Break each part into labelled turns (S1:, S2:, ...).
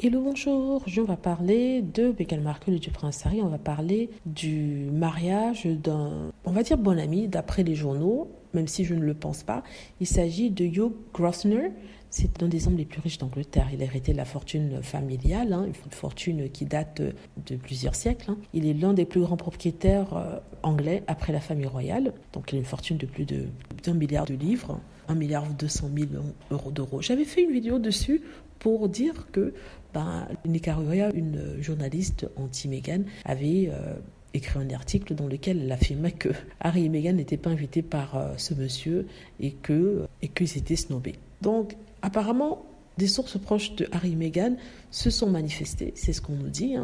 S1: Hello, bonjour, on va parler de Meghan Markle et du prince Harry, on va parler du mariage d'un, on va dire bon ami d'après les journaux, même si je ne le pense pas. Il s'agit de Hugh Grosvenor, c'est l'un des hommes les plus riches d'Angleterre. Il a hérité de la fortune familiale, une fortune qui date de plusieurs siècles. Il est l'un des plus grands propriétaires anglais après la famille royale, donc il a une fortune de plus d'1 milliard de livres, 1,2 milliard d'euros. J'avais fait une vidéo dessus pour dire que Nika Roya, une journaliste anti-Meghan, avait écrit un article dans lequel elle affirmait que Harry et Meghan n'étaient pas invités par ce monsieur et qu'ils étaient snobés. Donc, apparemment, des sources proches de Harry et Meghan se sont manifestées, c'est ce qu'on nous dit,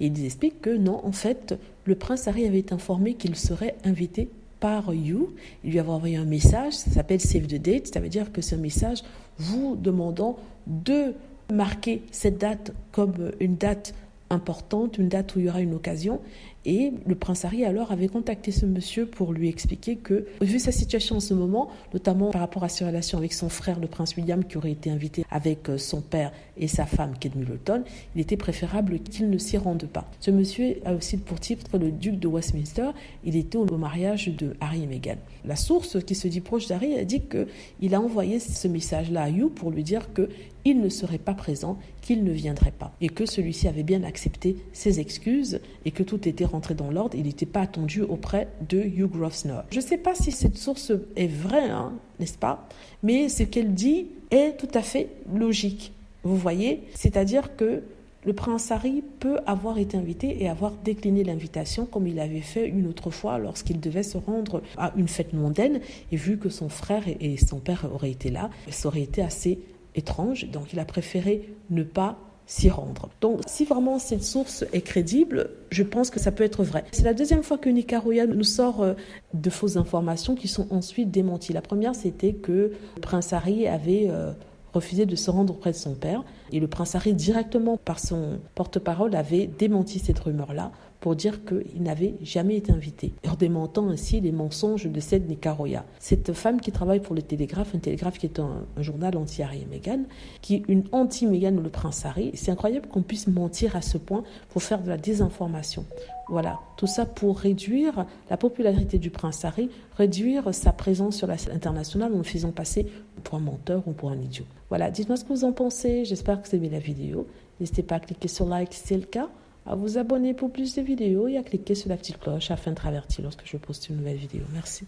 S1: et ils expliquent que non, en fait, le prince Harry avait été informé qu'il serait invité par Hugh. Il lui avait envoyé un message, ça s'appelle Save the Date, ça veut dire que c'est un message vous demandant de marquer cette date comme une date importante, une date où il y aura une occasion. Et le prince Harry alors avait contacté ce monsieur pour lui expliquer que, vu sa situation en ce moment, notamment par rapport à ses relations avec son frère, le prince William, qui aurait été invité avec son père et sa femme, Kate Middleton, il était préférable qu'il ne s'y rende pas. Ce monsieur a aussi pour titre le duc de Westminster. Il était au mariage de Harry et Meghan. La source qui se dit proche d'Harry a dit qu'il a envoyé ce message-là à Hugh pour lui dire qu'il ne serait pas présent, qu'il ne viendrait pas, et que celui-ci avait bien accepté ses excuses et que tout était rentré dans l'ordre. Il n'était pas attendu auprès de Hugh Grosvenor. Je ne sais pas si cette source est vraie, n'est-ce pas? Mais ce qu'elle dit est tout à fait logique. Vous voyez? C'est-à-dire que le prince Harry peut avoir été invité et avoir décliné l'invitation comme il avait fait une autre fois lorsqu'il devait se rendre à une fête mondaine, et vu que son frère et son père auraient été là, ça aurait été assez étrange, donc il a préféré ne pas s'y rendre. Donc si vraiment cette source est crédible, je pense que ça peut être vrai. C'est la deuxième fois que Nika Roya nous sort de fausses informations qui sont ensuite démenties. La première, c'était que le prince Harry avait refusé de se rendre auprès de son père, et le prince Harry directement par son porte-parole avait démenti cette rumeur-là pour dire qu'il n'avait jamais été invité, en démentant ainsi les mensonges de cette Nika Roya. Cette femme qui travaille pour le Télégraphe, un Télégraphe qui est un journal anti-Harry et Meghan, qui est une anti-Meghan ou le prince Harry. C'est incroyable qu'on puisse mentir à ce point pour faire de la désinformation. Voilà, tout ça pour réduire la popularité du prince Harry, réduire sa présence sur la scène internationale en le faisant passer pour un menteur ou pour un idiot. Voilà, dites-moi ce que vous en pensez, j'espère que vous avez aimé la vidéo. N'hésitez pas à cliquer sur like si c'est le cas, à vous abonner pour plus de vidéos et à cliquer sur la petite cloche afin de être averti lorsque je poste une nouvelle vidéo. Merci.